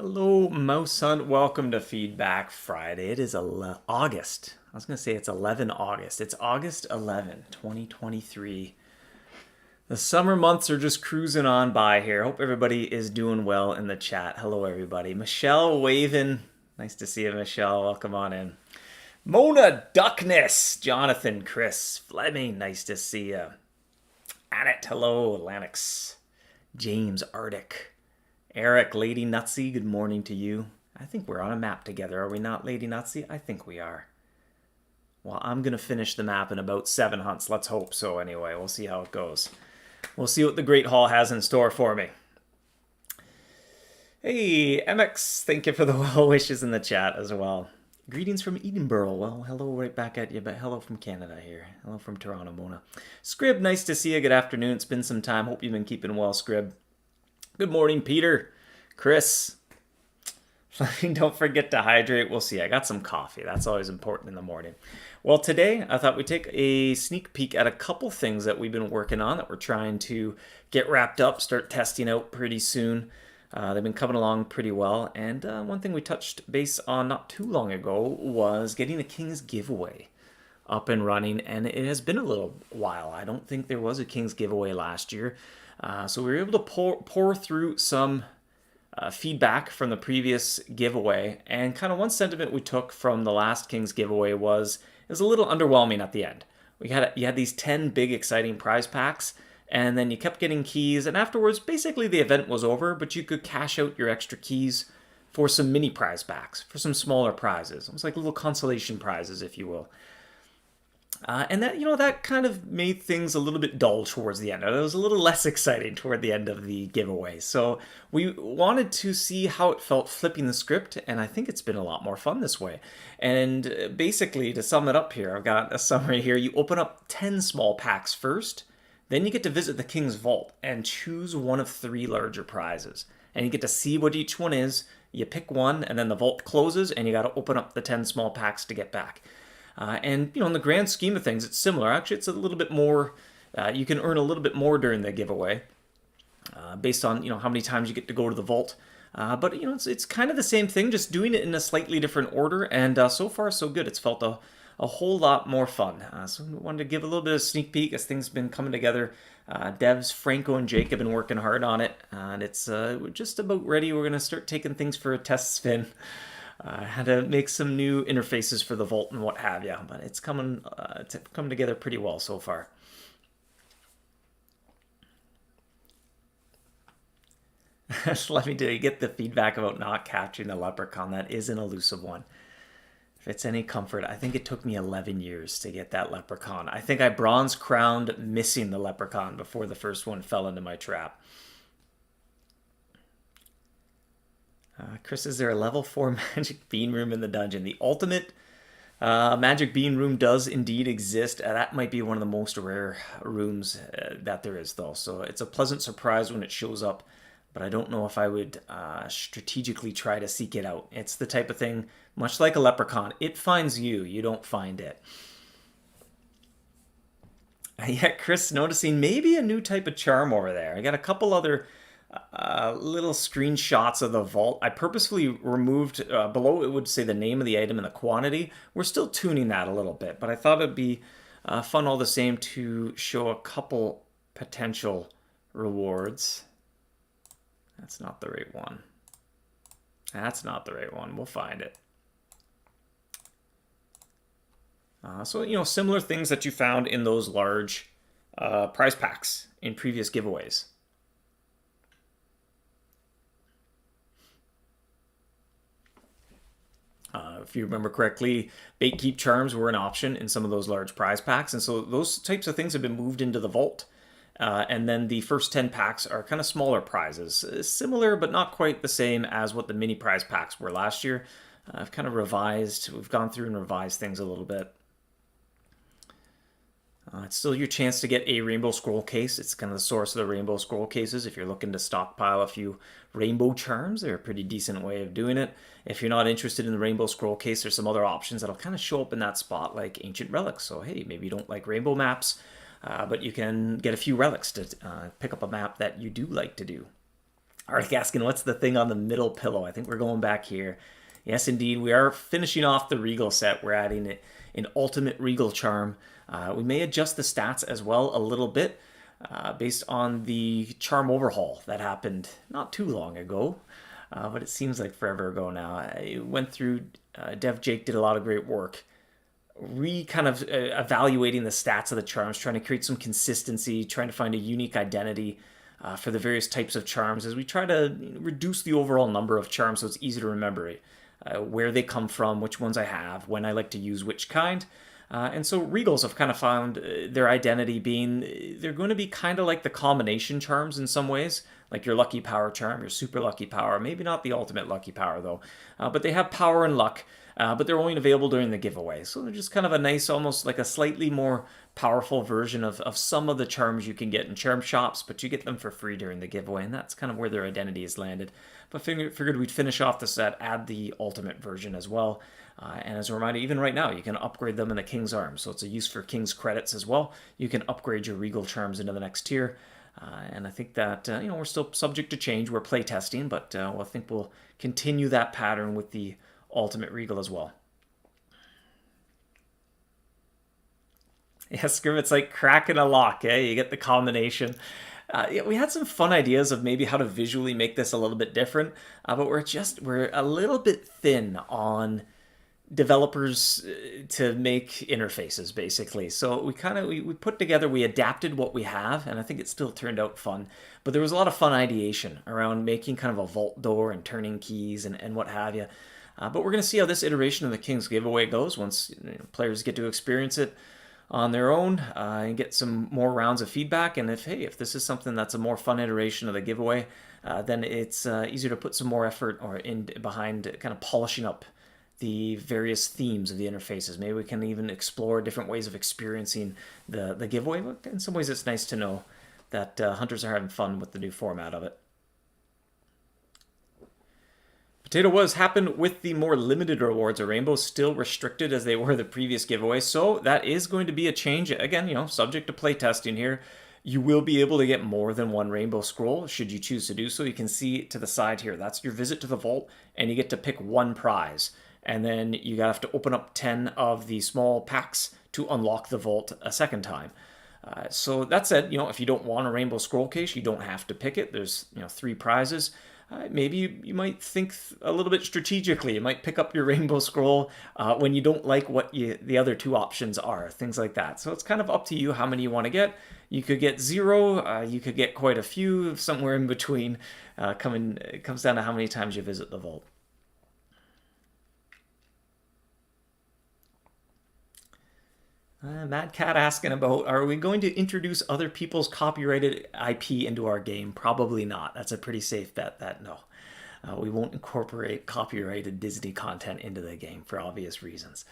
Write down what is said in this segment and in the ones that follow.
Hello, MouseHunt. Welcome to Feedback Friday. It is August. I was going to say it's 11 August. It's August 11, 2023. The summer months are just cruising on by here. Hope everybody is doing well in the chat. Hello, everybody. Michelle waving. Nice to see you, Michelle. Welcome on in. Mona Duckness. Jonathan, Chris, Fleming. Nice to see you. Annette, hello. Lanix. James, Arctic. Eric, Lady Nutsy, good morning to you. I think we're on a map together, are we not, Lady Nutsy? I think we are. Well, I'm going to finish the map in about 7 hunts. Let's hope so anyway. We'll see how it goes. We'll see what the Great Hall has in store for me. Hey, MX, thank you for the well wishes in the chat as well. Greetings from Edinburgh. Well, hello right back at you, but hello from Canada here. Hello from Toronto, Mona. Scrib, nice to see you. Good afternoon. It's been some time. Hope you've been keeping well, Scrib. Good morning, Peter. Chris. Don't forget to hydrate. We'll see. I got some coffee. That's always important in the morning. Well, today I thought we'd take a sneak peek at a couple things that we've been working on that we're trying to get wrapped up, start testing out pretty soon. They've been coming along pretty well. And one thing we touched base on not too long ago was getting the King's Giveaway up and running. And it has been a little while. I don't think there was a King's Giveaway last year. So we were able to pour through some feedback from the previous giveaway, and kind of one sentiment we took from the last King's Giveaway was it was a little underwhelming at the end. You had these 10 big exciting prize packs, and then you kept getting keys, and afterwards basically the event was over, but you could cash out your extra keys for some mini prize packs, for some smaller prizes. It was like little consolation prizes, if you will. And that kind of made things a little bit dull towards the end. It was a little less exciting toward the end of the giveaway. So we wanted to see how it felt flipping the script, and I think it's been a lot more fun this way. And basically, to sum it up here, I've got a summary here. You open up 10 small packs first, then you get to visit the King's Vault and choose one of 3 larger prizes. And you get to see what each one is. You pick one, and then the vault closes, and you got to open up the 10 small packs to get back. And in the grand scheme of things, it's similar. Actually, it's a little bit more, you can earn a little bit more during the giveaway based on, how many times you get to go to the vault. But, it's kind of the same thing, just doing it in a slightly different order. And so far, so good. It's felt a whole lot more fun. So I wanted to give a little bit of a sneak peek as things have been coming together. Devs, Franco, and Jake have been working hard on it. And it's we're just about ready. We're going to start taking things for a test spin. Had to make some new interfaces for the Vault and what have you, but it's coming together pretty well so far. Let me tell you, get the feedback about not capturing the leprechaun. That is an elusive one. If it's any comfort, I think it took me 11 years to get that leprechaun. I think I bronze crowned missing the leprechaun before the first one fell into my trap. Chris, is there a level 4 magic bean room in the dungeon? The ultimate magic bean room does indeed exist. That might be one of the most rare rooms that there is, though. So it's a pleasant surprise when it shows up, but I don't know if I would strategically try to seek it out. It's the type of thing, much like a leprechaun, it finds you, you don't find it. Yeah, Chris, noticing maybe a new type of charm over there. I got a couple other little screenshots of the vault. I purposefully removed below it would say the name of the item and the quantity. We're still tuning that a little bit, but I thought it'd be fun all the same to show a couple potential rewards. That's not the right one. That's not the right one. We'll find it. So, similar things that you found in those large prize packs in previous giveaways. If you remember correctly, bait keep charms were an option in some of those large prize packs. And so those types of things have been moved into the vault. And then the first 10 packs are kind of smaller prizes. Similar, but not quite the same as what the mini prize packs were last year. I've kind of we've gone through and revised things a little bit. It's still your chance to get a rainbow scroll case. It's kind of the source of the rainbow scroll cases. If you're looking to stockpile a few rainbow charms, they're a pretty decent way of doing it. If you're not interested in the rainbow scroll case, there's some other options that'll kind of show up in that spot, like ancient relics. So hey, maybe you don't like rainbow maps, but you can get a few relics to pick up a map that you do like to do. Arctic asking, what's the thing on the middle pillow? I think we're going back here. Yes, indeed. We are finishing off the Regal set. We're adding an ultimate Regal charm. We may adjust the stats as well a little bit based on the charm overhaul that happened not too long ago. But it seems like forever ago now. I went through, Dev Jake did a lot of great work kind of evaluating the stats of the charms, trying to create some consistency, trying to find a unique identity for the various types of charms as we try to reduce the overall number of charms so it's easy to remember where they come from, which ones I have, when I like to use which kind. And so Regals have kind of found their identity being, they're going to be kind of like the combination charms in some ways, like your lucky power charm, your super lucky power, maybe not the ultimate lucky power though, but they have power and luck, but they're only available during the giveaway. So they're just kind of a nice, almost like a slightly more powerful version of some of the charms you can get in charm shops, but you get them for free during the giveaway, and that's kind of where their identity is landed. But figured we'd finish off the set, add the ultimate version as well. And as a reminder, even right now, you can upgrade them in the King's Arms. So it's a use for King's credits as well. You can upgrade your Regal charms into the next tier. And I think that, we're still subject to change. We're playtesting, but I think we'll continue that pattern with the Ultimate Regal as well. Yeah, Scrim, it's like cracking a lock, eh? You get the combination. We had some fun ideas of maybe how to visually make this a little bit different, but we're a little bit thin on developers to make interfaces, basically. So we put together, we adapted what we have, and I think it still turned out fun. But there was a lot of fun ideation around making kind of a vault door and turning keys and what have you. But we're going to see how this iteration of the King's Giveaway goes once players get to experience it on their own and get some more rounds of feedback. And if this is something that's a more fun iteration of the giveaway, then it's easier to put some more effort behind kind of polishing up the various themes of the interfaces. Maybe we can even explore different ways of experiencing the giveaway. But in some ways, it's nice to know that hunters are having fun with the new format of it. Potato Was happened with the more limited rewards. Are rainbows still restricted as they were the previous giveaway? So that is going to be a change. Again, subject to playtesting here. You will be able to get more than one rainbow scroll should you choose to do so. You can see to the side here, that's your visit to the vault, and you get to pick one prize. And then you have to open up 10 of the small packs to unlock the vault a second time. So that said, if you don't want a rainbow scroll case, you don't have to pick it. There's 3 prizes. Maybe you might think a little bit strategically. You might pick up your rainbow scroll when you don't like what the other 2 options are, things like that. So it's kind of up to you how many you want to get. You could get 0, you could get quite a few, somewhere in between. It comes down to how many times you visit the vault. Mad Cat asking about, are we going to introduce other people's copyrighted IP into our game? Probably not. That's a pretty safe bet that no. We won't incorporate copyrighted Disney content into the game for obvious reasons.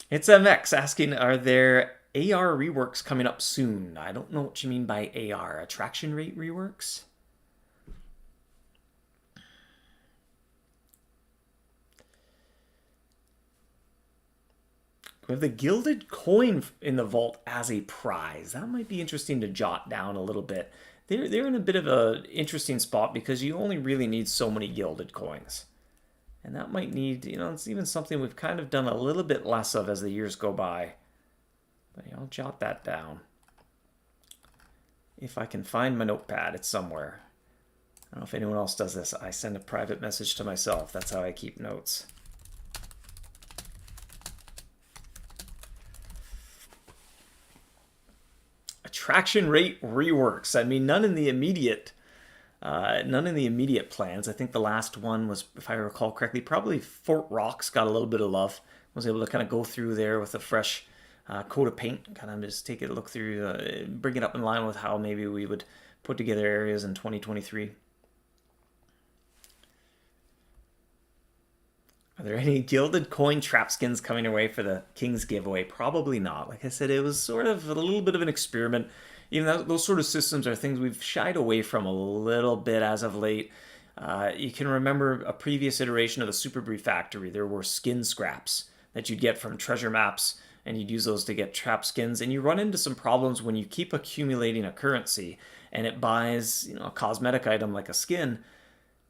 It's MX asking, are there AR reworks coming up soon? I don't know what you mean by AR. Attraction rate reworks? We have the gilded coin in the vault as a prize. That might be interesting to jot down a little bit. They're in a bit of an interesting spot because you only really need so many gilded coins. And that might need, it's even something we've kind of done a little bit less of as the years go by. But I'll jot that down. If I can find my notepad, it's somewhere. I don't know if anyone else does this. I send a private message to myself. That's how I keep notes. Attraction rate reworks. I mean, none in the immediate plans. I think the last one was, if I recall correctly, probably Fort Rocks got a little bit of love. Was able to kind of go through there with a fresh coat of paint, kind of just take a look through, bring it up in line with how maybe we would put together areas in 2023. Are there any gilded coin trap skins coming away for the King's giveaway? Probably not. Like I said, it was sort of a little bit of an experiment. Even though those sort of systems are things we've shied away from a little bit as of late. You can remember a previous iteration of the Super Brief Factory. There were skin scraps that you'd get from treasure maps and you'd use those to get trap skins, and you run into some problems when you keep accumulating a currency and it buys, you know, a cosmetic item like a skin.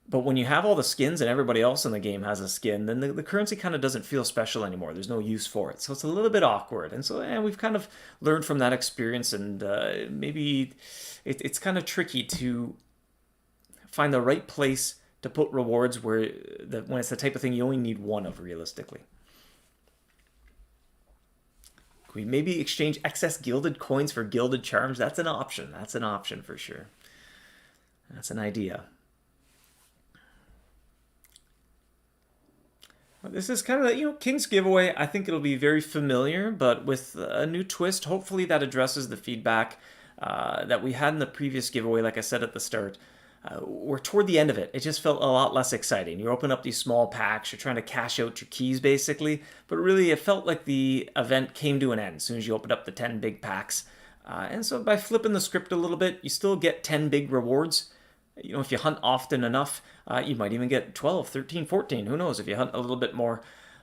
But when you have all the skins and everybody else in the game has a skin, then the currency kind of doesn't feel special anymore. There's no use for it. So it's a little bit awkward. And so we've kind of learned from that experience, and maybe it's kind of tricky to find the right place to put rewards when it's the type of thing you only need one of realistically. Could we maybe exchange excess gilded coins for gilded charms? That's an option. That's an option for sure. That's an idea. This is kind of, you know, King's giveaway. I think it'll be very familiar, but with a new twist. Hopefully that addresses the feedback that we had in the previous giveaway. Like I said at the start, we're toward the end of it. It just felt a lot less exciting. You open up these small packs, you're trying to cash out your keys basically, but really it felt like the event came to an end as soon as you opened up the 10 big packs. And so by flipping the script a little bit, you still get 10 big rewards. You know, if you hunt often enough, you might even get 12, 13, 14. Who knows if you hunt a little bit more.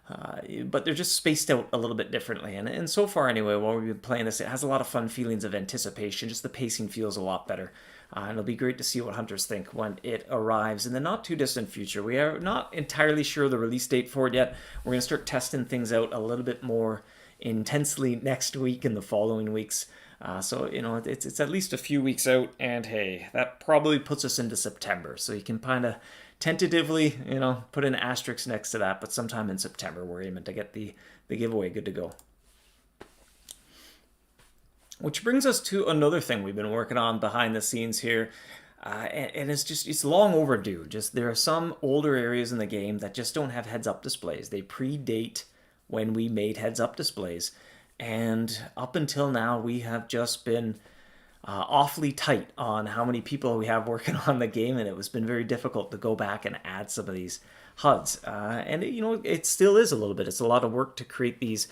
But they're just spaced out a little bit differently. And so far, anyway, while we've been playing this, it has a lot of fun feelings of anticipation. Just the pacing feels a lot better. And it'll be great to see what hunters think when it arrives in the not too distant future. We are not entirely sure the release date for it yet. We're going to start testing things out a little bit more intensely next week and the following weeks. So, you know, it's at least a few weeks out, and hey, that probably puts us into September. So you can kind of tentatively, you know, put an asterisk next to that, but sometime in September we're aiming to get the giveaway good to go. Which brings us to another thing we've been working on behind the scenes here. And it's long overdue. Just there are some older areas in the game that just don't have heads-up displays. They predate when we made heads-up displays. And up until now, we have just been awfully tight on how many people we have working on the game, and it has been very difficult to go back and add some of these HUDs. And you know, it still is a little bit. It's a lot of work to create these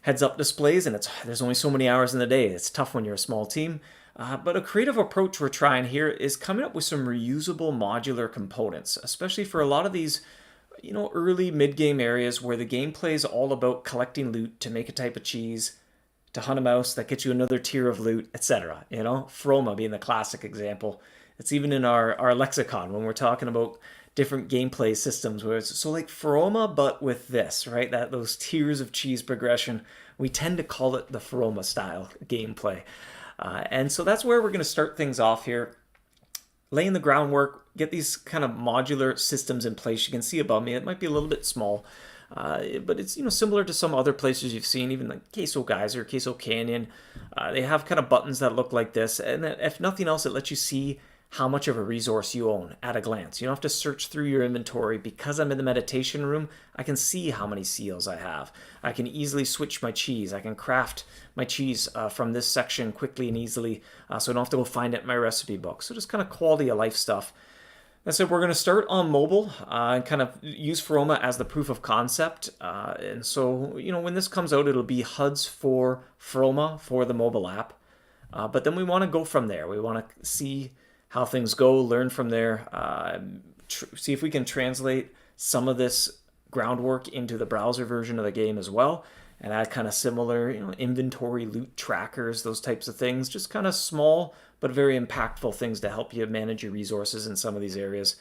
heads-up displays, and there's only so many hours in the day. It's tough when you're a small team. But a creative approach we're trying here is coming up with some reusable modular components, especially for a lot of these, you know, early mid-game areas where the gameplay is all about collecting loot to make a type of cheese, to hunt a mouse that gets you another tier of loot, etc. You know, Froma being the classic example. It's even in our lexicon when we're talking about different gameplay systems where it's so like Froma, but with this, right? Those tiers of cheese progression. We tend to call it the Froma style gameplay. And so that's where we're going to start things off here. Laying the groundwork, get these kind of modular systems in place. You can see above me, it might be a little bit small, but it's, you know, similar to some other places you've seen, even like Queso Geyser, Queso Canyon. They have kind of buttons that look like this, and if nothing else, it lets you see how much of a resource you own at a glance. You don't have to search through your inventory. Because I'm in the meditation room, I can see how many seals I have. I can easily switch my cheese. I can craft my cheese from this section quickly and easily, so I don't have to go find it in my recipe book. So just kind of quality of life stuff. That said, we're going to start on mobile and kind of use Froma as the proof of concept. And so, you know, when this comes out, it'll be HUDs for Froma for the mobile app. But then we want to go from there. We want to see how things go, learn from there, see if we can translate some of this groundwork into the browser version of the game as well, and add kind of similar, you know, inventory, loot trackers, those types of things. Just kind of small but very impactful things to help you manage your resources in some of these areas.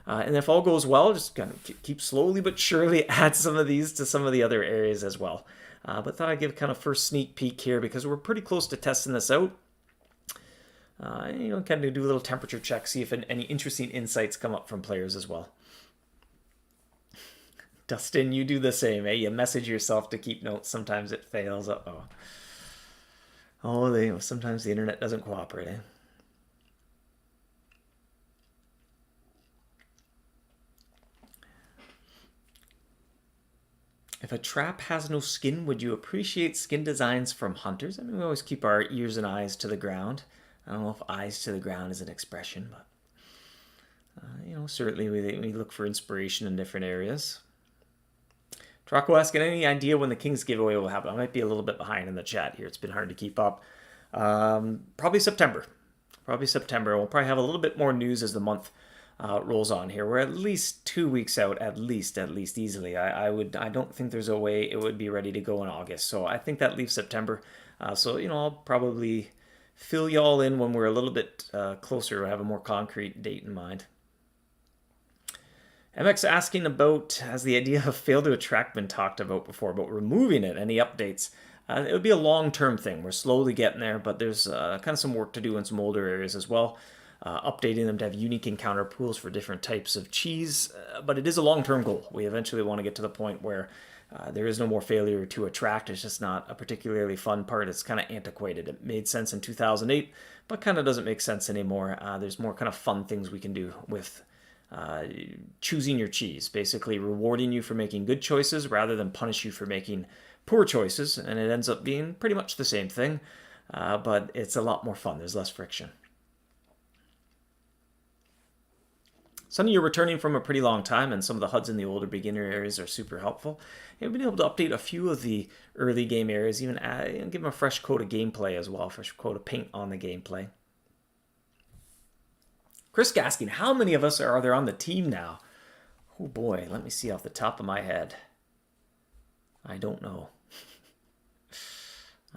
And if all goes well, just kind of keep slowly but surely add some of these to some of the other areas as well. But thought I'd give kind of first sneak peek here because we're pretty close to testing this out. You know, kind of do a little temperature check, see if any interesting insights come up from players as well. Dustin, you do the same, eh? You message yourself to keep notes. Sometimes it fails. Uh-oh. Oh, sometimes the internet doesn't cooperate, eh? If a trap has no skin, would you appreciate skin designs from hunters? I mean, we always keep our ears and eyes to the ground. I don't know if eyes to the ground is an expression, but, you know, certainly we look for inspiration in different areas. Traco asking, any idea when the King's giveaway will happen? I might be a little bit behind in the chat here. It's been hard to keep up. Probably September. We'll probably have a little bit more news as the month rolls on here. We're at least 2 weeks out, at least easily. I don't think there's a way it would be ready to go in August. So I think that leaves September. So I'll probably fill y'all in when we're a little bit closer, have a more concrete date in mind. MX asking about, has the idea of fail to attract been talked about before, but removing it, any updates? It would be a long-term thing. We're slowly getting there, but there's kind of some work to do in some older areas as well. Updating them to have unique encounter pools for different types of cheese, but it is a long-term goal. We eventually want to get to the point where there is no more failure to attract. It's just not a particularly fun part. It's kind of antiquated. It made sense in 2008, but kind of doesn't make sense anymore. There's more kind of fun things we can do with choosing your cheese, basically rewarding you for making good choices rather than punish you for making poor choices. And it ends up being pretty much the same thing, but it's a lot more fun. There's less friction. Sonny, you're returning from a pretty long time, and some of the HUDs in the older beginner areas are super helpful. We've been able to update a few of the early game areas, even give them a fresh coat of gameplay as well, fresh coat of paint on the gameplay. Chris Gaskin, how many of us are there on the team now? Oh boy, let me see off the top of my head. I don't know.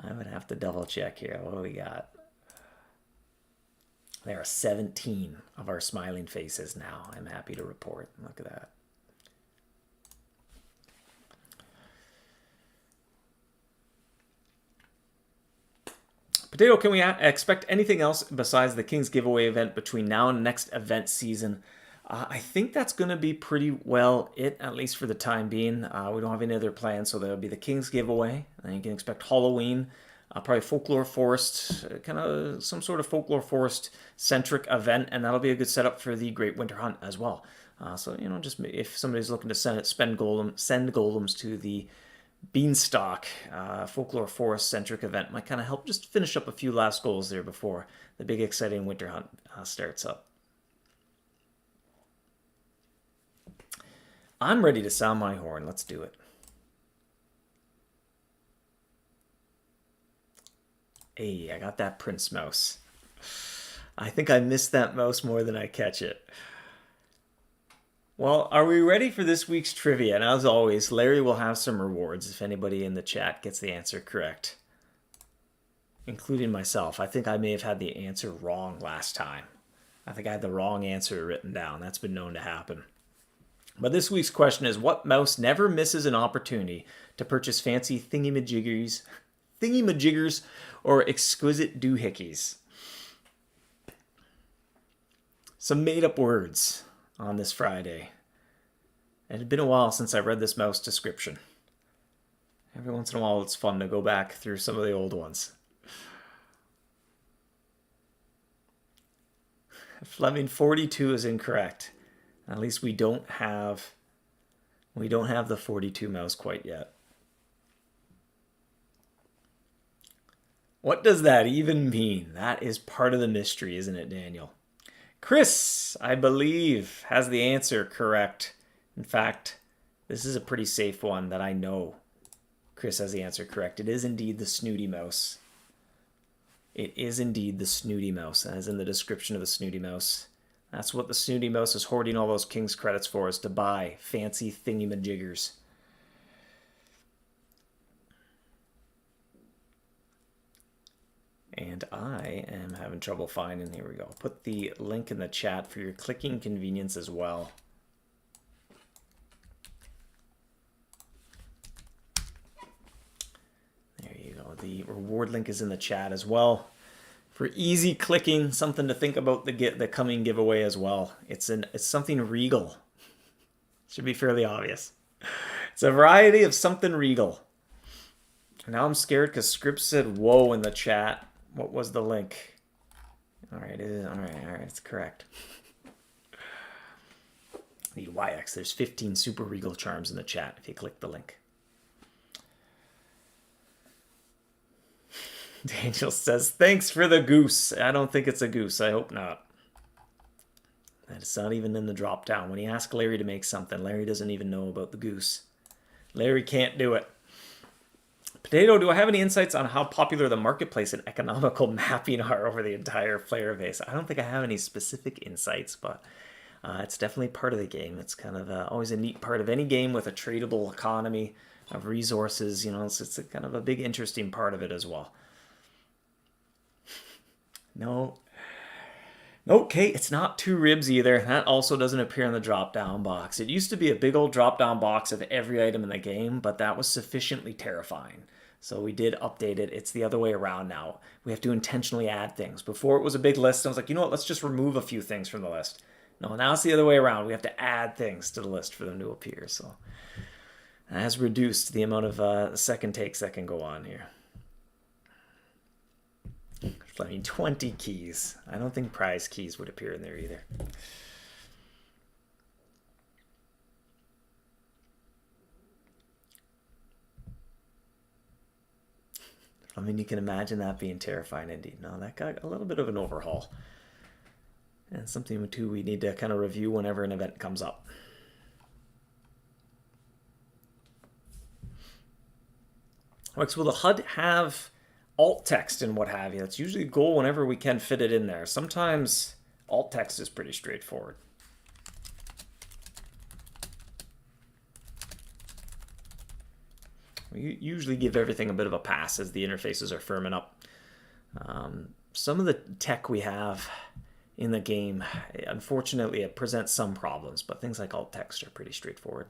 I would have to double check here. What do we got? There are 17 of our smiling faces now. I'm happy to report. Look at that. Potato, can we expect anything else besides the King's Giveaway event between now and next event season? I think that's going to be pretty well it, at least for the time being. We don't have any other plans, so there'll be the King's Giveaway. And you can expect Halloween, probably Folklore Forest, kind of some sort of Folklore Forest-centric event, and that'll be a good setup for the Great Winter Hunt as well. So, just if somebody's looking to send golems to the Beanstalk Folklore Forest centric event, might kind of help just finish up a few last goals there before the big exciting winter hunt starts up. I'm ready to sound my horn. Let's do it. Hey, I got that Prince mouse. I think I miss that mouse more than I catch it. Well, are we ready for this week's trivia? And as always, Larry will have some rewards if anybody in the chat gets the answer correct, including myself. I think I may have had the answer wrong last time. I think I had the wrong answer written down. That's been known to happen. But this week's question is, what mouse never misses an opportunity to purchase fancy thingy-majiggers or exquisite doohickeys? Some made-up words on this Friday. It had been a while since I read this mouse description. Every once in a while it's fun to go back through some of the old ones. Fleming 42 is incorrect. At least we don't have the 42 mouse quite yet. What does that even mean? That is part of the mystery, isn't it, Daniel? Chris, I believe, has the answer correct. In fact, this is a pretty safe one that I know Chris has the answer correct. It is indeed the snooty mouse. It is indeed the snooty mouse, as in the description of the snooty mouse. That's what the snooty mouse is hoarding all those King's credits for, is to buy fancy thingy-majiggers. And I am having trouble finding, here we go. Put the link in the chat for your clicking convenience as well. There you go. The reward link is in the chat as well. For easy clicking, something to think about the coming giveaway as well. It's something Regal. Should be fairly obvious. It's a variety of something Regal. Now I'm scared because Scripps said whoa in the chat. What was the link? All right, it's correct. Need YX. There's 15 Super Regal charms in the chat if you click the link. Daniel says, thanks for the goose. I don't think it's a goose. I hope not. It's not even in the drop down. When you ask Larry to make something, Larry doesn't even know about the goose. Larry can't do it. Potato, do I have any insights on how popular the marketplace and economical mapping are over the entire player base? I don't think I have any specific insights, but It's definitely part of the game. It's kind of always a neat part of any game with a tradable economy of resources. You know, it's a kind of a big interesting part of it as well. No, okay, it's not two ribs either. That also doesn't appear in the drop down box. It used to be a big old drop down box of every item in the game, but that was sufficiently terrifying. So we did update it. It's the other way around now. We have to intentionally add things. Before it was a big list. I was like, you know what? Let's just remove a few things from the list. No, now it's the other way around. We have to add things to the list for them to appear. So that has reduced the amount of second takes that can go on here. I mean, 20 keys. I don't think prize keys would appear in there either. I mean, you can imagine that being terrifying indeed. No, that got a little bit of an overhaul. And something, too, we need to kind of review whenever an event comes up. Like, so will the HUD have alt text and what have you? That's usually a goal whenever we can fit it in there. Sometimes alt text is pretty straightforward. We usually give everything a bit of a pass as the interfaces are firming up. Some of the tech we have in the game, unfortunately, it presents some problems, but things like alt text are pretty straightforward.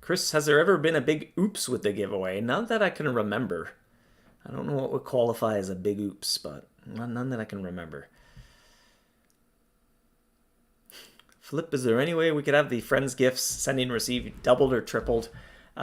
Chris, has there ever been a big oops with the giveaway? None that I can remember. I don't know what would qualify as a big oops, but none that I can remember. Flip, is there any way we could have the friends gifts sending and receive doubled or tripled?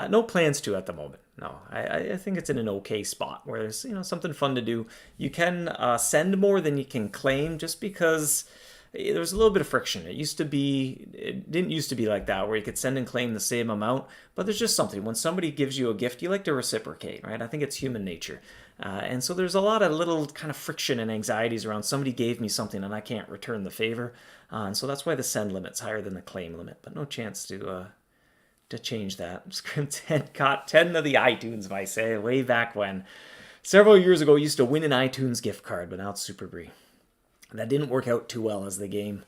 No plans to at the moment. No, I think it's in an okay spot where there's something fun to do. You can send more than you can claim just because there's a little bit of friction. It didn't used to be like that where you could send and claim the same amount, but there's just something. When somebody gives you a gift, you like to reciprocate, right? I think it's human nature. And so there's a lot of little kind of friction and anxieties around somebody gave me something and I can't return the favor. And so that's why the send limit's higher than the claim limit, but no chance to change that. Scrim 10 caught 10 of the iTunes, I say, way back when. Several years ago, used to win an iTunes gift card, but now it's Super Brie. That didn't work out too well as the game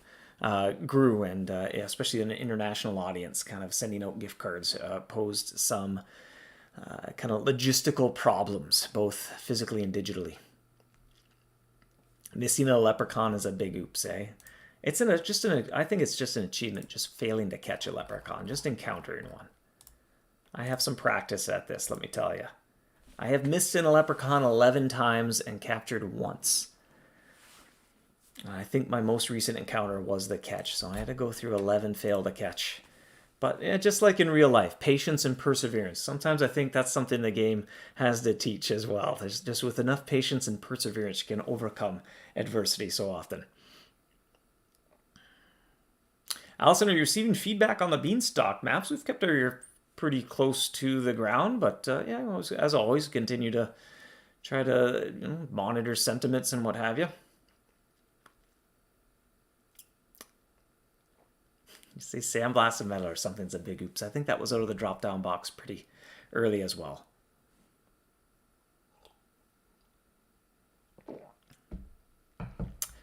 grew, and especially in an international audience, kind of sending out gift cards posed some kind of logistical problems, both physically and digitally. Missing a leprechaun is a big oops, eh? I think it's just an achievement, just failing to catch a leprechaun, just encountering one. I have some practice at this, let me tell you. I have missed in a leprechaun 11 times and captured once. I think my most recent encounter was the catch, so I had to go through 11 fail to catch. But just like in real life, patience and perseverance. Sometimes I think that's something the game has to teach as well. There's just with enough patience and perseverance, you can overcome adversity so often. Allison, are you receiving feedback on the beanstalk maps? We've kept our ear pretty close to the ground, but yeah, as always, continue to try to monitor sentiments and what have you. You say sandblasted metal or something's a big oops. I think that was out of the drop-down box pretty early as well.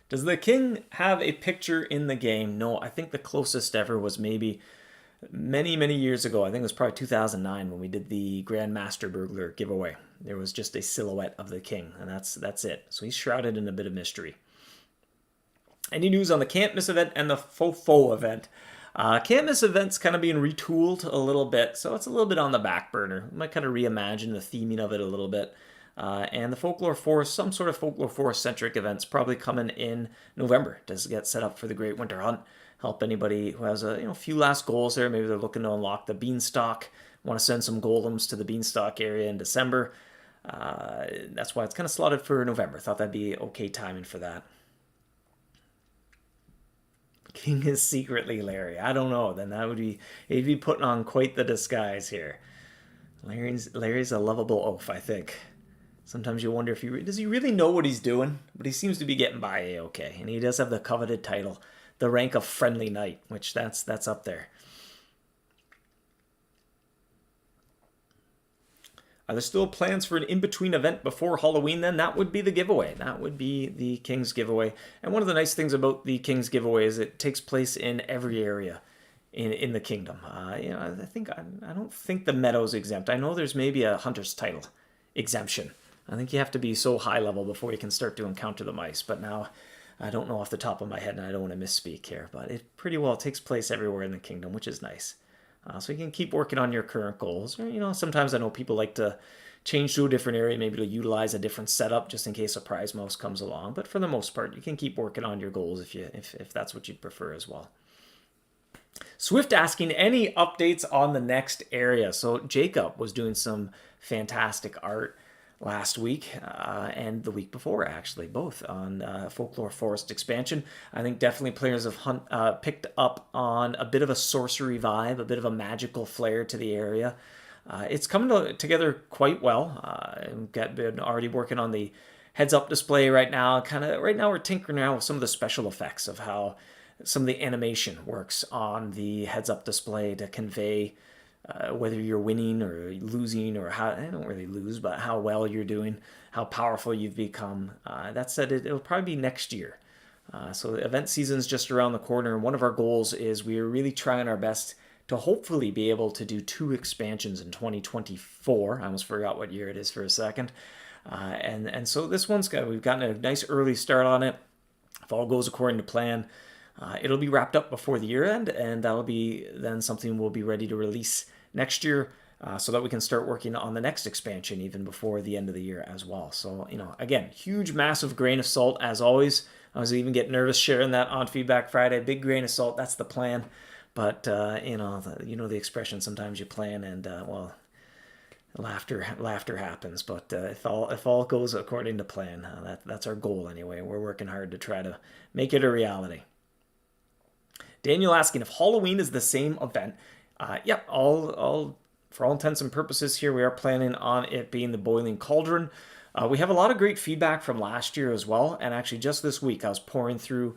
Does the king have a picture in the game? No, I think the closest ever was maybe many, many years ago. I think it was probably 2009 when we did the Grandmaster Burglar giveaway. There was just a silhouette of the king, and that's it. So he's shrouded in a bit of mystery. Any news on the Can't Miss event and the Fofo event? Can't Miss event's kind of being retooled a little bit, so it's a little bit on the back burner. We might kind of reimagine the theming of it a little bit. And the Folklore Forest, some sort of Folklore Forest-centric events probably coming in November to get set up for the Great Winter Hunt. Help anybody who has a few last goals there. Maybe they're looking to unlock the Beanstalk, want to send some golems to the Beanstalk area in December. That's why it's kind of slotted for November. Thought that'd be okay timing for that. King is secretly Larry. I don't know. Then he'd be putting on quite the disguise here. Larry's a lovable oaf, I think. Sometimes you wonder if does he really know what he's doing? But he seems to be getting by A-okay. And he does have the coveted title, the rank of Friendly Knight, which that's up there. Are there still plans for an in-between event before Halloween then? That would be the giveaway. That would be the King's giveaway. And one of the nice things about the King's giveaway is it takes place in every area in the kingdom. I don't think the Meadow's exempt. I know there's maybe a Hunter's title exemption. I think you have to be so high level before you can start to encounter the mice. But now, I don't know off the top of my head, and I don't want to misspeak here. But it pretty well takes place everywhere in the kingdom, which is nice. So you can keep working on your current goals. Or, sometimes I know people like to change to a different area, maybe to utilize a different setup just in case a prize mouse comes along. But for the most part, you can keep working on your goals if that's what you'd prefer as well. Swift asking any updates on the next area. So Jacob was doing some fantastic art last week and the week before, actually, both on Folklore Forest expansion. I think definitely players have picked up on a bit of a sorcery vibe, a bit of a magical flair to the area. It's coming together quite well. I've been already working on the heads-up display right now. Right now we're tinkering around with some of the special effects of how some of the animation works on the heads-up display to convey whether you're winning or losing, or how, I don't really lose, but how well you're doing, how powerful you've become. That said, it'll probably be next year. So the event season's just around the corner, and one of our goals is we're really trying our best to hopefully be able to do 2 expansions in 2024. I almost forgot what year it is for a second. And so this we've gotten a nice early start on it. If all goes according to plan, it'll be wrapped up before the year end, and that'll be then something we'll be ready to release next year so that we can start working on the next expansion even before the end of the year as well. So, again, huge, massive grain of salt as always. I was even getting nervous sharing that on Feedback Friday. Big grain of salt, that's the plan. But, the expression, sometimes you plan and, laughter happens. But if all goes according to plan, that's our goal anyway. We're working hard to try to make it a reality. Daniel asking if Halloween is the same event. Yep, all for all intents and purposes here, we are planning on it being the Boiling Cauldron. We have a lot of great feedback from last year as well, and actually just this week I was pouring through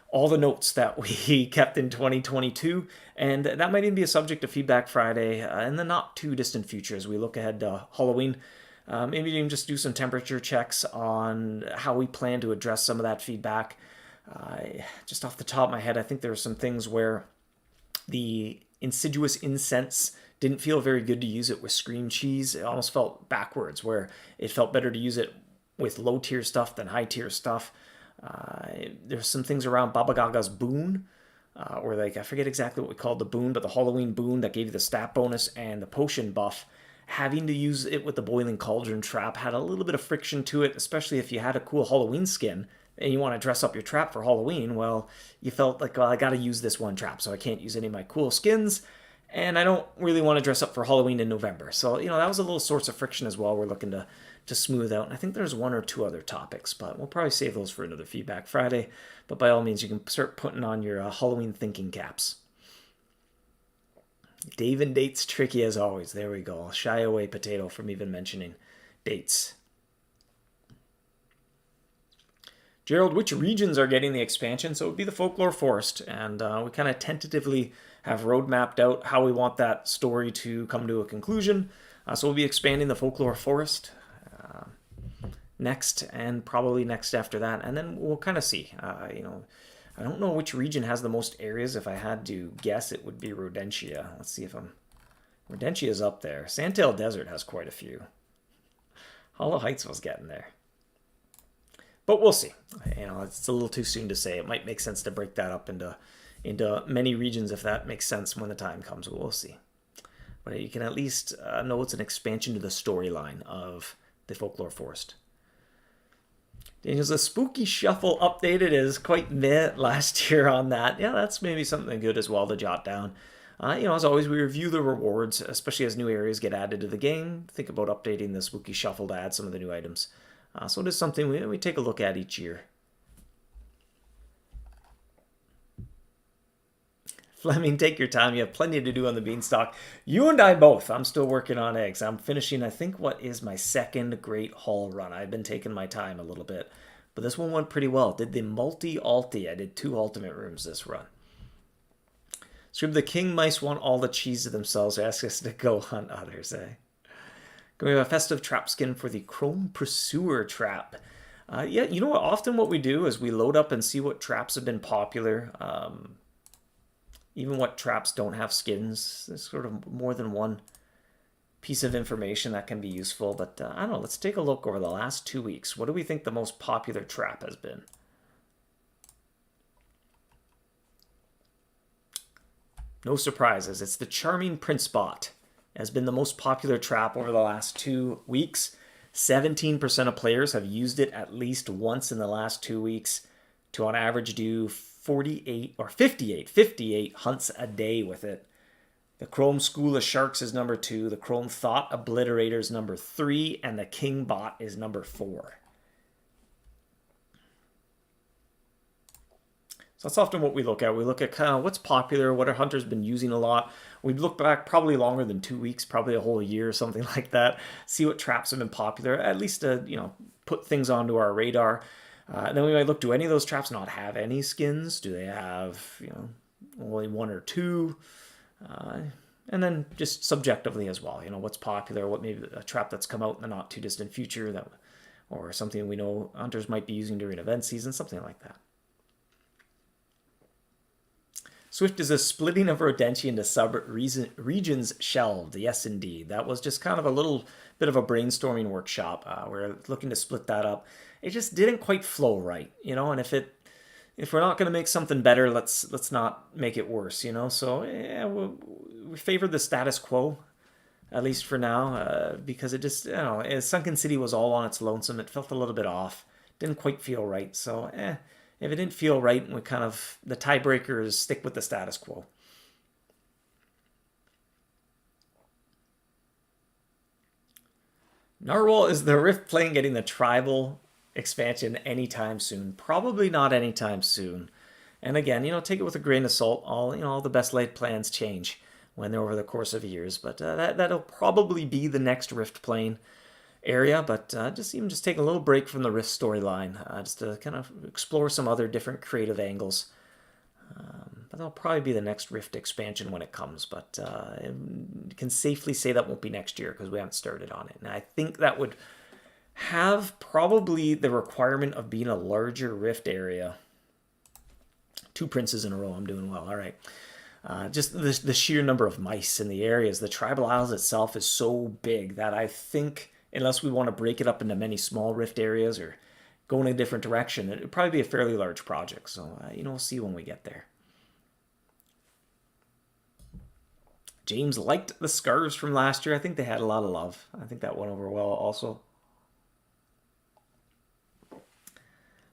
all the notes that we kept in 2022, and that might even be a subject of Feedback Friday in the not too distant future as we look ahead to Halloween. Maybe even just do some temperature checks on how we plan to address some of that feedback. Just off the top of my head, I think there are some things where the insidious incense didn't feel very good to use it with Scream Cheese. It almost felt backwards, where it felt better to use it with low-tier stuff than high-tier stuff. There's some things around Baba Gaga's boon, or I forget exactly what we called the boon, but the Halloween boon that gave you the stat bonus and the potion buff. Having to use it with the Boiling Cauldron trap had a little bit of friction to it, especially if you had a cool Halloween skin and you want to dress up your trap for Halloween. Well, you felt like, I got to use this one trap, so I can't use any of my cool skins, and I don't really want to dress up for Halloween in November. So, that was a little source of friction as well we're looking to smooth out. And I think there's 1 or 2 other topics, but we'll probably save those for another Feedback Friday. But by all means, you can start putting on your Halloween thinking caps. Dave and dates tricky as always. There we go. I'll shy away potato from even mentioning dates. Gerald, which regions are getting the expansion? So it would be the Folklore Forest, and we kind of tentatively have roadmapped out how we want that story to come to a conclusion. So we'll be expanding the Folklore Forest next, and probably next after that, and then we'll kind of see. I don't know which region has the most areas. If I had to guess, it would be Rodentia. Let's see if Rodentia's up there. Sandtail Desert has quite a few. Hollow Heights was getting there. But we'll see. It's a little too soon to say. It might make sense to break that up into many regions if that makes sense when the time comes. We'll see. But you can at least know it's an expansion to the storyline of the Folklore Forest. Daniel's a spooky shuffle updated is quite meh last year on that. Yeah, that's maybe something good as well to jot down. As always, we review the rewards, especially as new areas get added to the game. Think about updating the spooky shuffle to add some of the new items. So it is something we take a look at each year. Fleming, take your time. You have plenty to do on the Beanstalk. You and I both. I'm still working on eggs. I'm finishing, I think, what is my second Great Hall run. I've been taking my time a little bit. But this one went pretty well. Did the multi-alti. I did 2 ultimate rooms this run. Scrib, the king mice want all the cheese to themselves. Ask us to go hunt others, eh? We have a festive trap skin for the Chrome Pursuer trap. Yeah, you know what? Often what we do is we load up and see what traps have been popular. Even what traps don't have skins. There's sort of more than one piece of information that can be useful. But I don't know. Let's take a look over the last 2 weeks. What do we think the most popular trap has been? No surprises. It's the Charming Prince Bot. Has been the most popular trap over the last 2 weeks. 17% of players have used it at least once in the last 2 weeks to on average do 58 hunts a day with it. The Chrome School of Sharks is number 2, the Chrome Thought Obliterator is number 3, and the King Bot is number 4. So that's often what we look at. We look at kind of what's popular, what our hunters been using a lot. We look back probably longer than 2 weeks, probably a whole year or something like that. See what traps have been popular, at least to, put things onto our radar. And then we might look, do any of those traps not have any skins? Do they have, only 1 or 2? And then just subjectively as well, what's popular, what maybe a trap that's come out in the not too distant future, that, or something we know hunters might be using during event season, something like that. Swift is a splitting of Rodentia into sub-regions shelved. Yes, indeed. That was just kind of a little bit of a brainstorming workshop. We're looking to split that up. It just didn't quite flow right, and if we're not going to make something better, let's not make it worse, So yeah, we favored the status quo, at least for now, because it just, Sunken City was all on its lonesome. It felt a little bit off. Didn't quite feel right. So, if it didn't feel right, we kind of, the tiebreaker is stick with the status quo. Narwhal, is the Rift playing getting the tribal expansion anytime soon? Probably not anytime soon. And again, take it with a grain of salt. All the best laid plans change when they're over the course of years. But that'll probably be the next Rift playing area, but just take a little break from the Rift storyline, just to kind of explore some other different creative angles. But that'll probably be the next Rift expansion when it comes, but I can safely say that won't be next year because we haven't started on it. And I think that would have probably the requirement of being a larger Rift area. 2 princes in a row, I'm doing well, all right. Just the sheer number of mice in the areas. The Tribal Isles itself is so big that I think, unless we want to break it up into many small Rift areas or go in a different direction, it would probably be a fairly large project. So, we'll see when we get there. James liked the scarves from last year. I think they had a lot of love. I think that went over well also.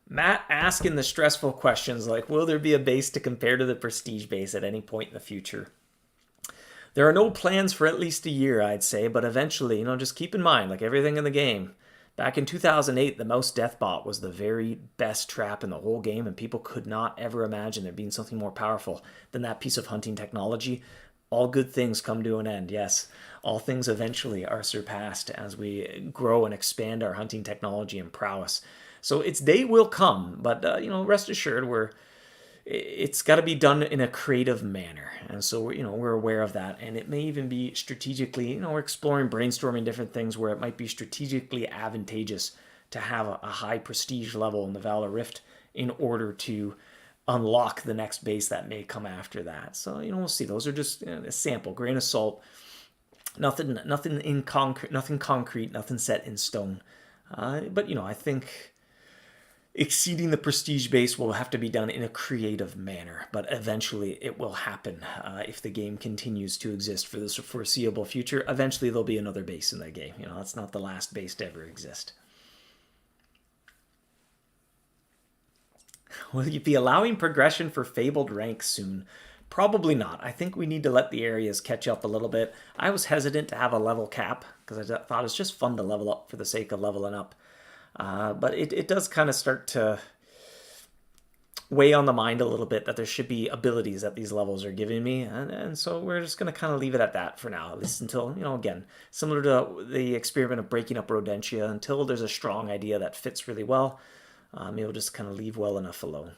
Matt asking the stressful questions like, will there be a base to compare to the Prestige base at any point in the future? There are no plans for at least a year, I'd say, but eventually, just keep in mind, like everything in the game, back in 2008, the Mouse Deathbot was the very best trap in the whole game, and people could not ever imagine there being something more powerful than that piece of hunting technology. All good things come to an end, yes. All things eventually are surpassed as we grow and expand our hunting technology and prowess. So its day will come, but, rest assured, it's got to be done in a creative manner. And so, we're aware of that. And it may even be strategically, we're exploring, brainstorming different things where it might be strategically advantageous to have a high prestige level in the Valor Rift in order to unlock the next base that may come after that. So, we'll see. Those are just a sample, grain of salt. Nothing concrete, nothing set in stone. But, I think exceeding the prestige base will have to be done in a creative manner, but eventually it will happen. If the game continues to exist for the foreseeable future, eventually there'll be another base in the game. That's not the last base to ever exist. Will you be allowing progression for Fabled ranks soon? Probably not. I think we need to let the areas catch up a little bit. I was hesitant to have a level cap because I thought it's just fun to level up for the sake of leveling up. But it does kind of start to weigh on the mind a little bit that there should be abilities that these levels are giving me. And so we're just going to kind of leave it at that for now, at least until, again, similar to the experiment of breaking up Rodentia, until there's a strong idea that fits really well. We'll just kind of leave well enough alone.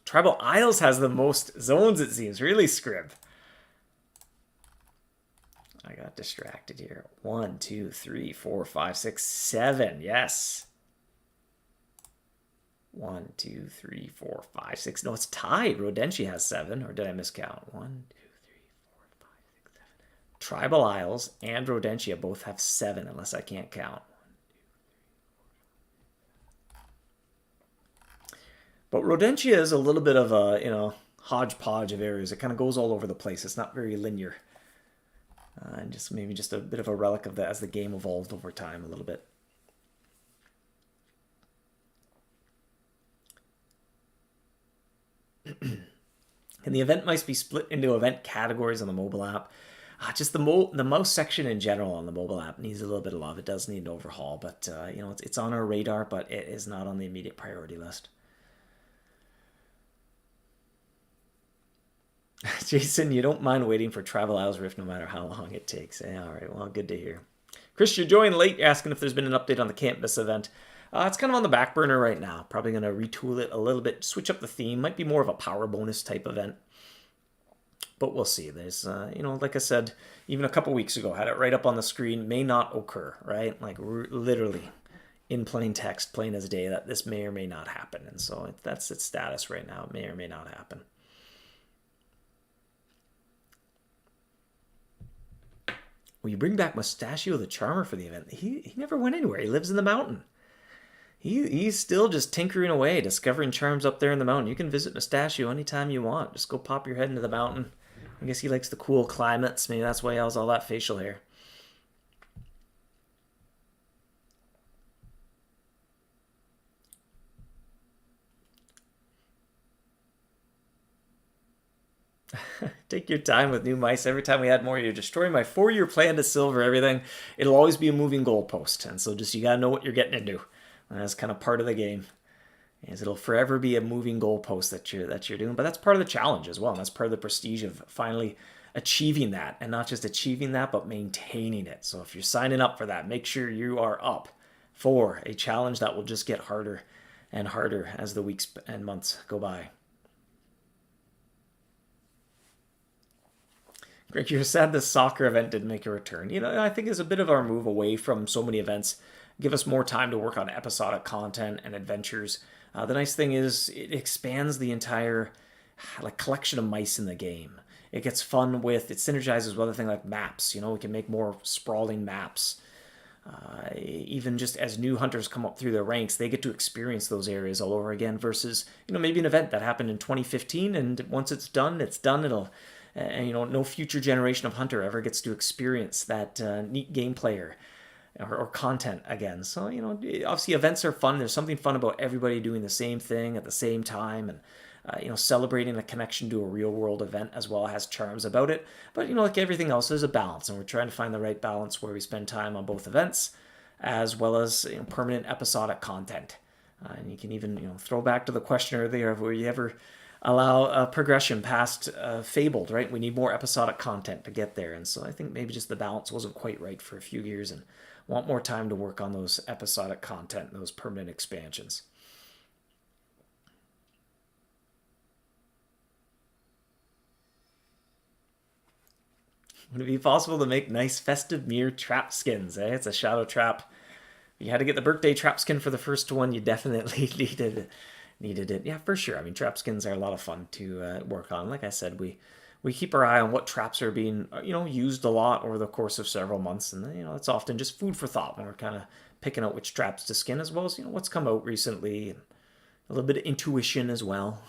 Tribal Isles has the most zones, it seems. Really, Scrib. I got distracted here. 1, 2, 3, 4, 5, 6, 7. Yes. 1, 2, 3, 4, 5, 6. No, it's tied. Rodentia has 7. Or did I miscount? 1, 2, 3, 4, 5, 6, 7. Tribal Isles and Rodentia both have 7, unless I can't count. But Rodentia is a little bit of a, hodgepodge of areas. It kind of goes all over the place. It's not very linear. And just maybe just a bit of a relic of that as the game evolved over time a little bit. And the event might be split into event categories on the mobile app. Just the mouse section in general on the mobile app needs a little bit of love. It does need an overhaul, but it's on our radar, but it is not on the immediate priority list. Jason, you don't mind waiting for Travel Isles Rift no matter how long it takes. All right, well, good to hear. Chris, you joined late, asking if there's been an update on the Campus event. It's kind of on the back burner right now. Probably going to retool it a little bit, switch up the theme. Might be more of a power bonus type event. But we'll see. There's, like I said, even a couple weeks ago, had it right up on the screen, may not occur, right? Like literally in plain text, plain as day, that this may or may not happen. And so that's its status right now. It may or may not happen. Will you bring back Mustachio the Charmer for the event? He never went anywhere. He lives in the mountain. He's still just tinkering away, discovering charms up there in the mountain. You can visit Mustachio anytime you want. Just go pop your head into the mountain. I guess he likes the cool climates. Maybe that's why he has all that facial hair. Take your time with new mice. Every time we add more, you're destroying my 4-year plan to silver everything. It'll always be a moving goalpost. And so just you got to know what you're getting into. And that's kind of part of the game. Is it'll forever be a moving goalpost that you're doing. But that's part of the challenge as well. And that's part of the prestige of finally achieving that. And not just achieving that, but maintaining it. So if you're signing up for that, make sure you are up for a challenge that will just get harder and harder as the weeks and months go by. Greg, you're sad the soccer event didn't make a return. I think it's a bit of our move away from so many events. Give us more time to work on episodic content and adventures. The nice thing is it expands the entire collection of mice in the game. It gets fun with, it synergizes with other things like maps. We can make more sprawling maps. Even just as new hunters come up through their ranks, they get to experience those areas all over again versus, maybe an event that happened in 2015 and once it's done, it'll... And no future generation of hunter ever gets to experience that neat gameplay or content again. So obviously events are fun. There's something fun about everybody doing the same thing at the same time, and celebrating a connection to a real world event as well has charms about it. But like everything else, there's a balance, and we're trying to find the right balance where we spend time on both events as well as permanent episodic content. And you can even throw back to the question earlier of where you ever allow a progression past Fabled, right? We need more episodic content to get there. And so I think maybe just the balance wasn't quite right for a few years and want more time to work on those episodic content, those permanent expansions. Would it be possible to make nice festive mirror trap skins? It's a shadow trap. If you had to get the birthday trap skin for the first one, you definitely needed it. Yeah, for sure. I mean, trap skins are a lot of fun to work on. Like I said, we keep our eye on what traps are being used a lot over the course of several months, and it's often just food for thought when we're kind of picking out which traps to skin, as well as what's come out recently, and a little bit of intuition as well.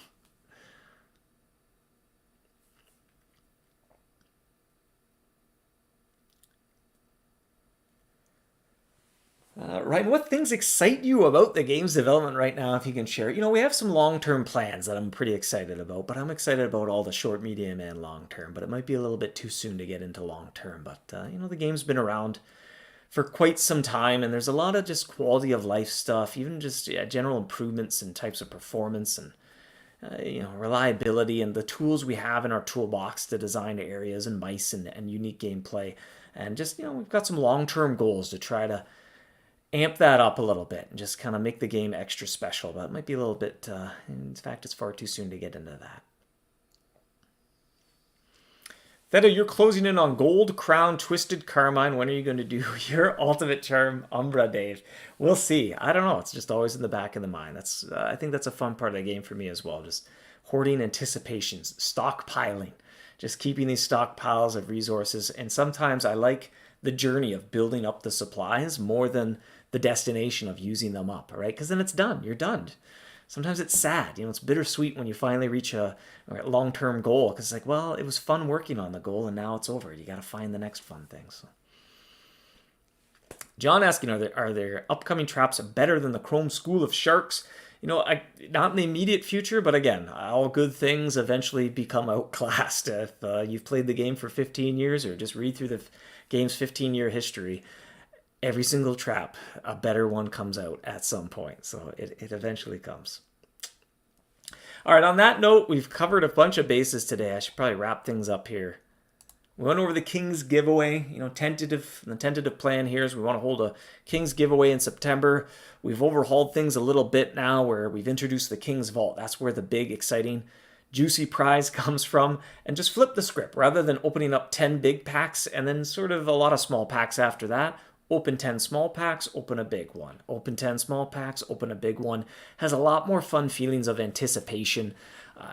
Ryan, what things excite you about the game's development right now, if you can share? We have some long-term plans that I'm pretty excited about, but I'm excited about all the short, medium, and long-term, but it might be a little bit too soon to get into long-term. But, the game's been around for quite some time, and there's a lot of just quality of life stuff, even just general improvements in types of performance and, reliability and the tools we have in our toolbox to design areas and mice and unique gameplay. And just, we've got some long-term goals to try to amp that up a little bit and just kind of make the game extra special. But it might be a little bit, in fact, it's far too soon to get into that. Theta, you're closing in on Gold, Crown, Twisted Carmine. When are you going to do your Ultimate Charm Umbra, Dave? We'll see. I don't know. It's just always in the back of the mind. That's I think that's a fun part of the game for me as well. Just hoarding anticipations, stockpiling, just keeping these stockpiles of resources. And sometimes I like the journey of building up the supplies more than the destination of using them up, right? Because then it's done. You're done. Sometimes it's sad, it's bittersweet when you finally reach a long-term goal, because it's like, well, it was fun working on the goal and now it's over. You got to find the next fun thing. So John asking, are there upcoming traps better than the Chrome School of Sharks? Not in the immediate future, but again, all good things eventually become outclassed. If you've played the game for 15 years or just read through the game's 15-year history, every single trap, a better one comes out at some point. So it eventually comes. All right, on that note, we've covered a bunch of bases today. I should probably wrap things up here. We went over the King's giveaway. The tentative plan here is we want to hold a King's giveaway in September. We've overhauled things a little bit now where we've introduced the King's Vault. That's where the big, exciting, juicy prize comes from. And just flip the script. Rather than opening up 10 big packs and then sort of a lot of small packs after that, open 10 small packs, open a big one. Open 10 small packs, open a big one. Has a lot more fun feelings of anticipation.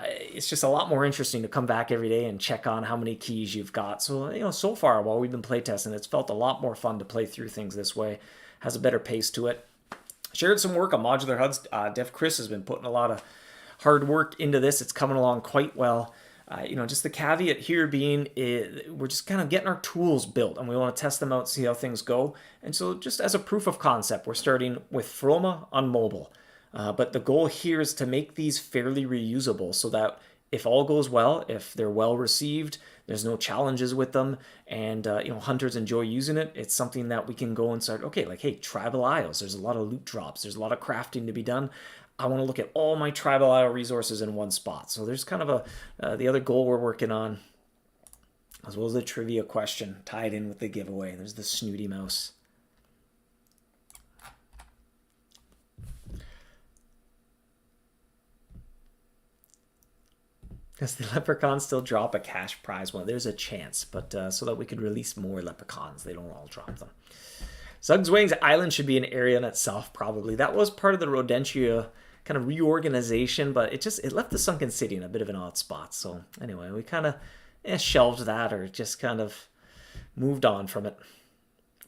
It's just a lot more interesting to come back every day and check on how many keys you've got. So, so far while we've been playtesting, it's felt a lot more fun to play through things this way. Has a better pace to it. Shared some work on modular HUDs. Def Chris has been putting a lot of hard work into this. It's coming along quite well. Just the caveat here being we're just kind of getting our tools built and we want to test them out, see how things go. And so just as a proof of concept, we're starting with Froma on mobile. But the goal here is to make these fairly reusable so that if all goes well, if they're well received, there's no challenges with them, and hunters enjoy using it, it's something that we can go and start, okay, like, hey, Tribal Isles, there's a lot of loot drops, there's a lot of crafting to be done. I want to look at all my Tribal Isle resources in one spot. So there's kind of the other goal we're working on, as well as the trivia question tied in with the giveaway. There's the snooty mouse. Does the leprechaun still drop a cash prize? Well, there's a chance, but so that we could release more leprechauns. They don't all drop them. Zugswang's Island should be an area in itself, probably. That was part of the Rodentia kind of reorganization, but it left the Sunken City in a bit of an odd spot. So anyway, we kind of shelved that or just kind of moved on from it.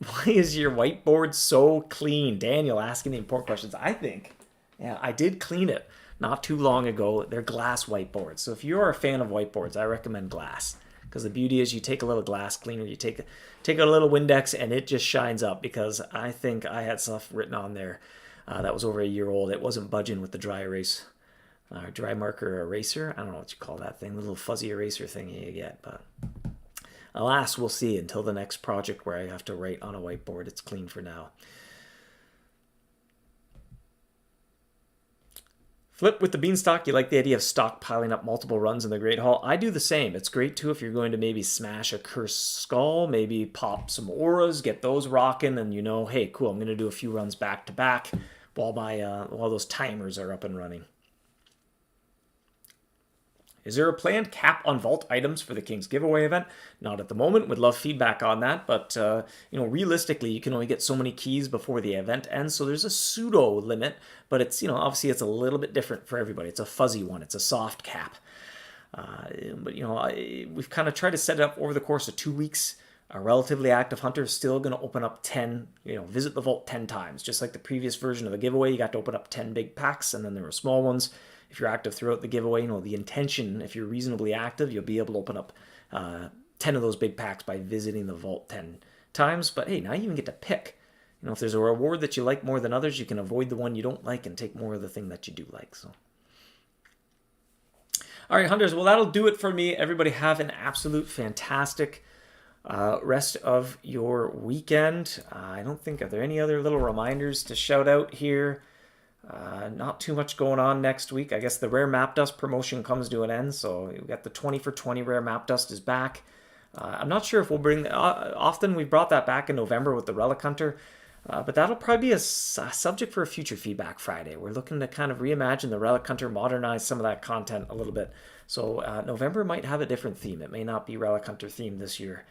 Why is your whiteboard so clean? Daniel asking the important questions. I think, I did clean it not too long ago. They're glass whiteboards. So if you're a fan of whiteboards, I recommend glass. Because the beauty is you take a little glass cleaner, you take a little Windex, and it just shines up. Because I think I had stuff written on there that was over a year old. It wasn't budging with the dry marker eraser. I don't know what you call that thing, the little fuzzy eraser thing you get. But alas, we'll see until the next project where I have to write on a whiteboard. It's clean for now. Flip with the beanstalk, you like the idea of stockpiling up multiple runs in the Great Hall. I do the same. It's great too if you're going to maybe smash a cursed skull, maybe pop some auras, get those rocking, and hey, cool, I'm going to do a few runs back to back while those timers are up and running. Is there a planned cap on vault items for the King's Giveaway event? Not at the moment. Would love feedback on that. But, realistically, you can only get so many keys before the event ends. So there's a pseudo limit. But it's, obviously it's a little bit different for everybody. It's a fuzzy one. It's a soft cap. We've kind of tried to set it up over the course of 2 weeks. A relatively active hunter is still going to open up 10, visit the vault 10 times. Just like the previous version of the giveaway, you got to open up 10 big packs. And then there were small ones. If you're active throughout the giveaway, the intention, if you're reasonably active, you'll be able to open up 10 of those big packs by visiting the vault 10 times. But hey, now you even get to pick. If there's a reward that you like more than others, you can avoid the one you don't like and take more of the thing that you do like. So, all right, hunters, well, that'll do it for me. Everybody have an absolute fantastic rest of your weekend. I don't think, are there any other little reminders to shout out here? Not too much going on next week. I guess the Rare Map Dust promotion comes to an end, so we got the 20 for 20 Rare Map Dust is back. I'm not sure if we'll bring... often we brought that back in November with the Relic Hunter, but that'll probably be a subject for a future Feedback Friday. We're looking to kind of reimagine the Relic Hunter, modernize some of that content a little bit. So November might have a different theme. It may not be Relic Hunter themed this year.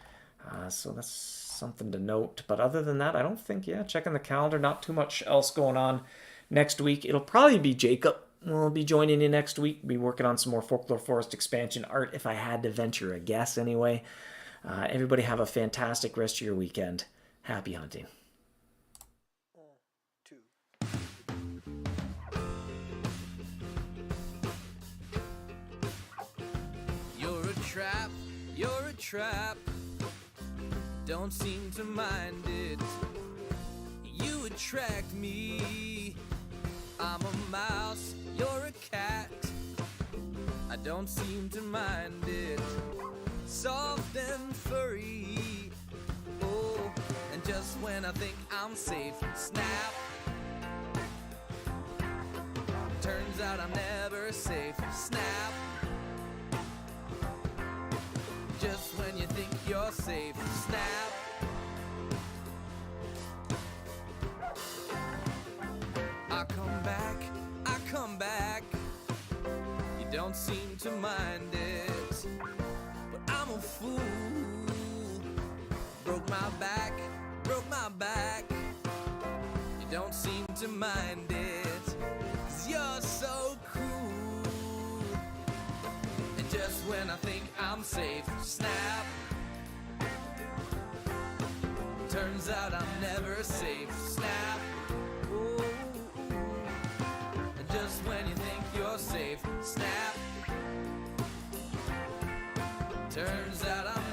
So that's something to note. But other than that, I don't think, yeah, checking the calendar, not too much else going on next week. It'll probably be Jacob. We'll be joining you next week. Be working on some more Folklore Forest expansion art, if I had to venture a guess anyway. Everybody have a fantastic rest of your weekend. Happy hunting. You're a trap, don't seem to mind it. You attract me, I'm a mouse, you're a cat. I don't seem to mind it. Soft and furry, oh, and just when I think I'm safe, snap. Turns out I'm never safe, snap. Just when you think you're safe, snap. I come back. You don't seem to mind it, but I'm a fool. Broke my back. You don't seem to mind it, 'cause you're so cool. And just when I think I'm safe, snap. Turns out I'm never safe, snap. Ooh. And just when you think you're safe, snap. Turns out I'm